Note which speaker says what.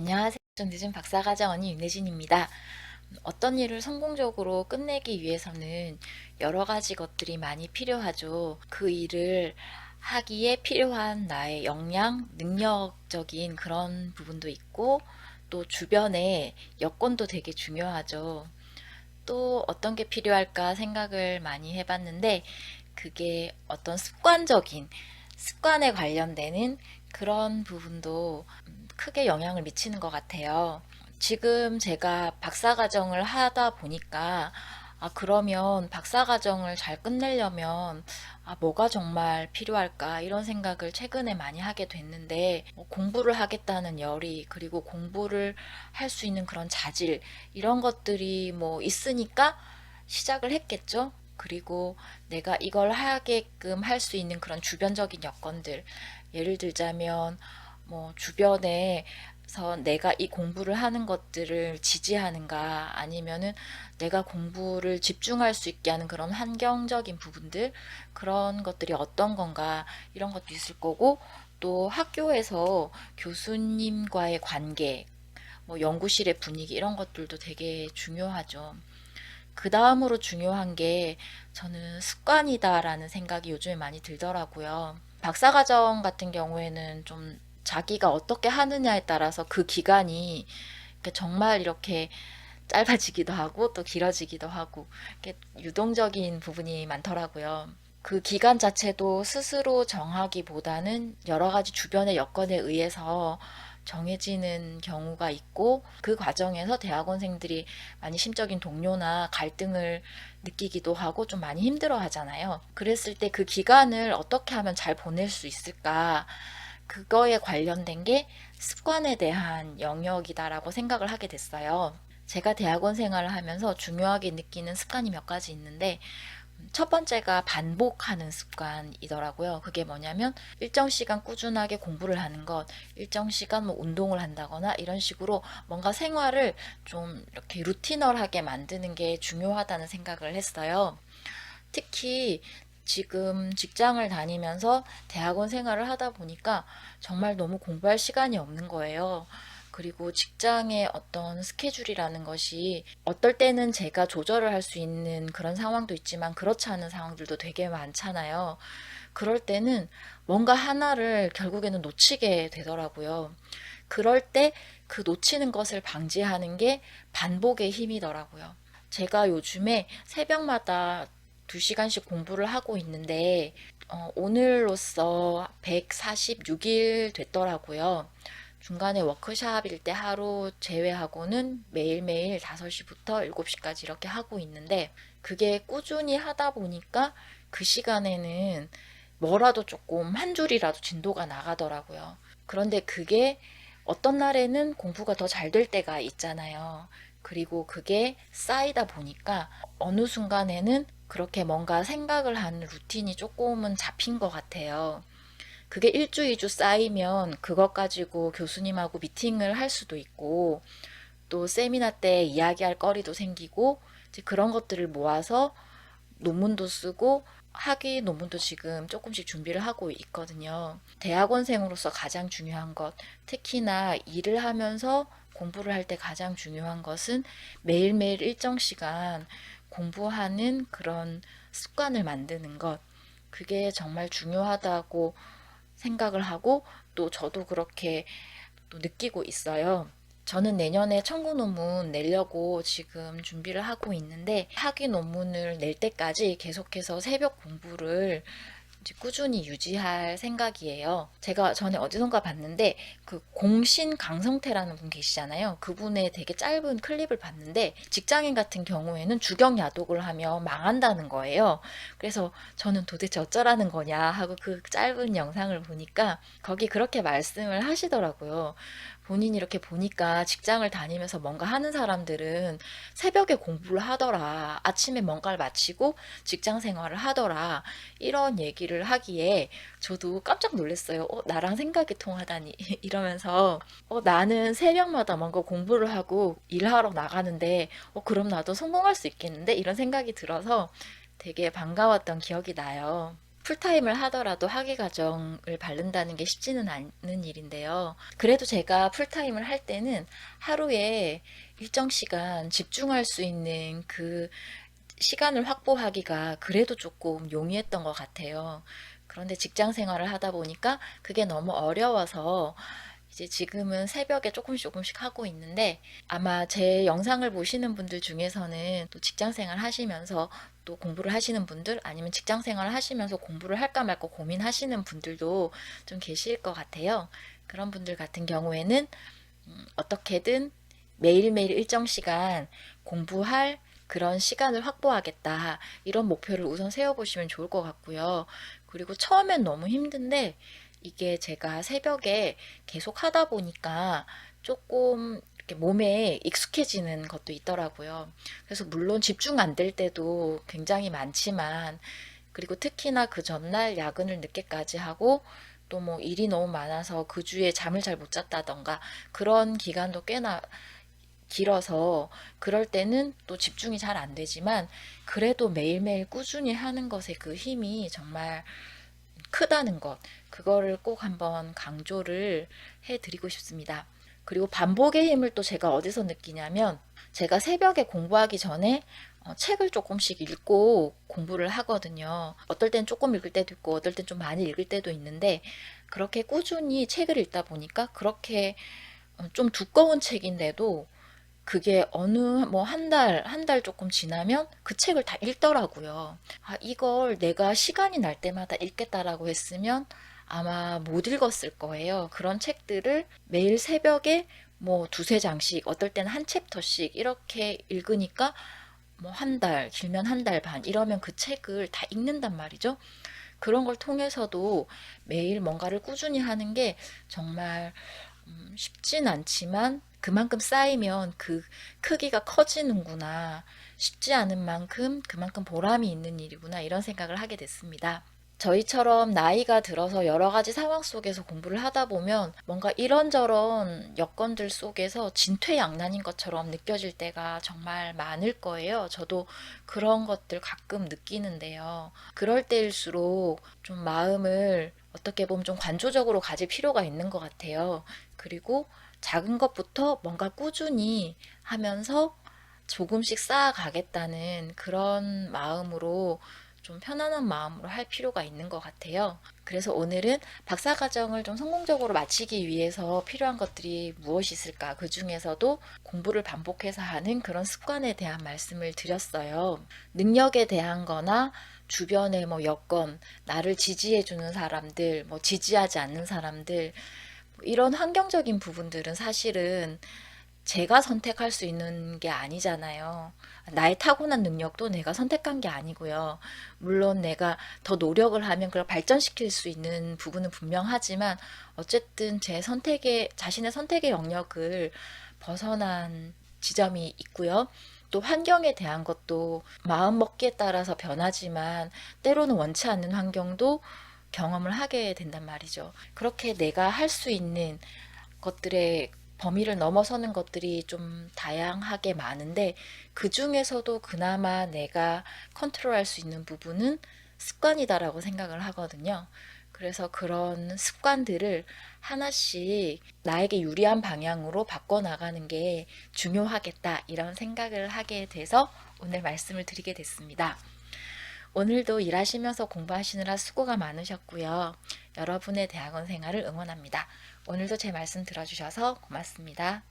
Speaker 1: 안녕하세요. 좀 늦은 박사과정 언니 윤혜진입니다. 어떤 일을 성공적으로 끝내기 위해서는 여러 가지 것들이 많이 필요하죠. 그 일을 하기에 필요한 나의 역량, 능력적인 그런 부분도 있고, 또 주변의 여건도 되게 중요하죠. 또 어떤 게 필요할까 생각을 많이 해봤는데, 그게 어떤 습관에 관련되는 그런 부분도 크게 영향을 미치는 것 같아요. 지금 제가 박사과정을 하다 보니까, 그러면 박사과정을 잘 끝내려면, 뭐가 정말 필요할까? 이런 생각을 최근에 많이 하게 됐는데, 공부를 하겠다는 열의, 그리고 공부를 할 수 있는 그런 자질, 이런 것들이 뭐 있으니까 시작을 했겠죠? 그리고 내가 이걸 하게끔 할 수 있는 그런 주변적인 여건들, 예를 들자면, 뭐 주변에서 내가 이 공부를 하는 것들을 지지하는가 아니면은 내가 공부를 집중할 수 있게 하는 그런 환경적인 부분들, 그런 것들이 어떤 건가, 이런 것도 있을 거고, 또 학교에서 교수님과의 관계, 뭐 연구실의 분위기, 이런 것들도 되게 중요하죠. 그 다음으로 중요한 게 저는 습관이다라는 생각이 요즘에 많이 들더라고요. 박사과정 같은 경우에는 좀 자기가 어떻게 하느냐에 따라서 그 기간이 정말 이렇게 짧아지기도 하고 또 길어지기도 하고 이렇게 유동적인 부분이 많더라고요. 그 기간 자체도 스스로 정하기보다는 여러 가지 주변의 여건에 의해서 정해지는 경우가 있고, 그 과정에서 대학원생들이 많이 심적인 동요나 갈등을 느끼기도 하고 좀 많이 힘들어 하잖아요. 그랬을 때 그 기간을 어떻게 하면 잘 보낼 수 있을까? 그거에 관련된 게 습관에 대한 영역이다라고 생각을 하게 됐어요. 제가 대학원 생활을 하면서 중요하게 느끼는 습관이 몇 가지 있는데, 첫 번째가 반복하는 습관이더라고요. 그게 뭐냐면 일정 시간 꾸준하게 공부를 하는 것, 일정 시간 뭐 운동을 한다거나 이런 식으로 뭔가 생활을 좀 이렇게 루티널하게 만드는 게 중요하다는 생각을 했어요. 특히 지금 직장을 다니면서 대학원 생활을 하다 보니까 정말 너무 공부할 시간이 없는 거예요. 그리고 직장의 어떤 스케줄이라는 것이 어떨 때는 제가 조절을 할 수 있는 그런 상황도 있지만 그렇지 않은 상황들도 되게 많잖아요. 그럴 때는 뭔가 하나를 결국에는 놓치게 되더라고요. 그럴 때 그 놓치는 것을 방지하는 게 반복의 힘이더라고요. 제가 요즘에 새벽마다 2시간씩 공부를 하고 있는데, 오늘로써 146일 됐더라고요. 중간에 워크숍일 때 하루 제외하고는 매일매일 5시부터 7시까지 이렇게 하고 있는데, 그게 꾸준히 하다 보니까 그 시간에는 뭐라도 조금 한 줄이라도 진도가 나가더라고요. 그런데 그게 어떤 날에는 공부가 더 잘 될 때가 있잖아요. 그리고 그게 쌓이다 보니까 어느 순간에는 그렇게 뭔가 생각을 하는 루틴이 조금은 잡힌 것 같아요. 그게 1주, 2주 쌓이면 그것 가지고 교수님하고 미팅을 할 수도 있고, 또 세미나 때 이야기할 거리도 생기고, 이제 그런 것들을 모아서 논문도 쓰고, 학위 논문도 지금 조금씩 준비를 하고 있거든요. 대학원생으로서 가장 중요한 것, 특히나 일을 하면서 공부를 할 때 가장 중요한 것은 매일매일 일정 시간 공부하는 그런 습관을 만드는 것. 그게 정말 중요하다고 생각을 하고, 또 저도 그렇게 또 느끼고 있어요. 저는 내년에 청구 논문 내려고 지금 준비를 하고 있는데, 학위 논문을 낼 때까지 계속해서 새벽 공부를 이제 꾸준히 유지할 생각이에요. 제가 전에 어디선가 봤는데 그 공신 강성태라는 분 계시잖아요. 그분의 되게 짧은 클립을 봤는데 직장인 같은 경우에는 주경 야독을 하면 망한다는 거예요. 그래서 저는 도대체 어쩌라는 거냐 하고 그 짧은 영상을 보니까 거기 그렇게 말씀을 하시더라고요. 본인이 이렇게 보니까 직장을 다니면서 뭔가 하는 사람들은 새벽에 공부를 하더라. 아침에 뭔가를 마치고 직장 생활을 하더라. 이런 얘기를 하기에 저도 깜짝 놀랐어요. 나랑 생각이 통하다니. 이러면서, 나는 새벽마다 뭔가 공부를 하고 일하러 나가는데, 그럼 나도 성공할 수 있겠는데? 이런 생각이 들어서 되게 반가웠던 기억이 나요. 풀타임을 하더라도 학위과정을 바른다는 게 쉽지는 않은 일인데요. 그래도 제가 풀타임을 할 때는 하루에 일정 시간 집중할 수 있는 그 시간을 확보하기가 그래도 조금 용이했던 것 같아요. 그런데 직장 생활을 하다 보니까 그게 너무 어려워서 이제 지금은 새벽에 조금씩 조금씩 하고 있는데, 아마 제 영상을 보시는 분들 중에서는 또 직장 생활 하시면서 또 공부를 하시는 분들, 아니면 직장 생활을 하시면서 공부를 할까 말까 고민하시는 분들도 좀 계실 것 같아요. 그런 분들 같은 경우에는 어떻게든 매일매일 일정 시간 공부할 그런 시간을 확보하겠다, 이런 목표를 우선 세워보시면 좋을 것 같고요. 그리고 처음엔 너무 힘든데 이게 제가 새벽에 계속 하다 보니까 조금 이렇게 몸에 익숙해지는 것도 있더라고요. 그래서 물론 집중 안 될 때도 굉장히 많지만, 그리고 특히나 그 전날 야근을 늦게까지 하고 또 뭐 일이 너무 많아서 그 주에 잠을 잘 못 잤다던가 그런 기간도 꽤나 길어서 그럴 때는 또 집중이 잘 안 되지만, 그래도 매일매일 꾸준히 하는 것의 그 힘이 정말 크다는 것, 그거를 꼭 한번 강조를 해드리고 싶습니다. 그리고 반복의 힘을 또 제가 어디서 느끼냐면, 제가 새벽에 공부하기 전에 책을 조금씩 읽고 공부를 하거든요. 어떨 땐 조금 읽을 때도 있고 어떨 땐 좀 많이 읽을 때도 있는데, 그렇게 꾸준히 책을 읽다 보니까 그렇게 좀 두꺼운 책인데도 그게 어느 뭐 한 달 조금 지나면 그 책을 다 읽더라고요. 아, 이걸 내가 시간이 날 때마다 읽겠다라고 했으면 아마 못 읽었을 거예요. 그런 책들을 매일 새벽에 뭐 두세 장씩, 어떨 때는 한 챕터씩 이렇게 읽으니까 뭐 한 달, 길면 한 달 반, 이러면 그 책을 다 읽는단 말이죠. 그런 걸 통해서도 매일 뭔가를 꾸준히 하는 게 정말 쉽진 않지만, 그만큼 쌓이면 그 크기가 커지는구나, 쉽지 않은 만큼 그만큼 보람이 있는 일이구나, 이런 생각을 하게 됐습니다. 저희처럼 나이가 들어서 여러 가지 상황 속에서 공부를 하다 보면 뭔가 이런저런 여건들 속에서 진퇴양난인 것처럼 느껴질 때가 정말 많을 거예요. 저도 그런 것들 가끔 느끼는데요. 그럴 때일수록 좀 마음을 어떻게 보면 좀 관조적으로 가질 필요가 있는 것 같아요. 그리고 작은 것부터 뭔가 꾸준히 하면서 조금씩 쌓아가겠다는 그런 마음으로, 좀 편안한 마음으로 할 필요가 있는 것 같아요. 그래서 오늘은 박사과정을 좀 성공적으로 마치기 위해서 필요한 것들이 무엇이 있을까? 그 중에서도 공부를 반복해서 하는 그런 습관에 대한 말씀을 드렸어요. 능력에 대한 거나 주변의 뭐 여건, 나를 지지해주는 사람들, 뭐 지지하지 않는 사람들, 이런 환경적인 부분들은 사실은 제가 선택할 수 있는 게 아니잖아요. 나의 타고난 능력도 내가 선택한 게 아니고요. 물론 내가 더 노력을 하면 그걸 발전시킬 수 있는 부분은 분명하지만, 어쨌든 제 선택의, 자신의 선택의 영역을 벗어난 지점이 있고요. 또 환경에 대한 것도 마음 먹기에 따라서 변하지만, 때로는 원치 않는 환경도 경험을 하게 된단 말이죠. 그렇게 내가 할 수 있는 것들의 범위를 넘어서는 것들이 좀 다양하게 많은데, 그 중에서도 그나마 내가 컨트롤할 수 있는 부분은 습관이다라고 생각을 하거든요. 그래서 그런 습관들을 하나씩 나에게 유리한 방향으로 바꿔나가는 게 중요하겠다, 이런 생각을 하게 돼서 오늘 말씀을 드리게 됐습니다. 오늘도 일하시면서 공부하시느라 수고가 많으셨고요. 여러분의 대학원 생활을 응원합니다. 오늘도 제 말씀 들어주셔서 고맙습니다.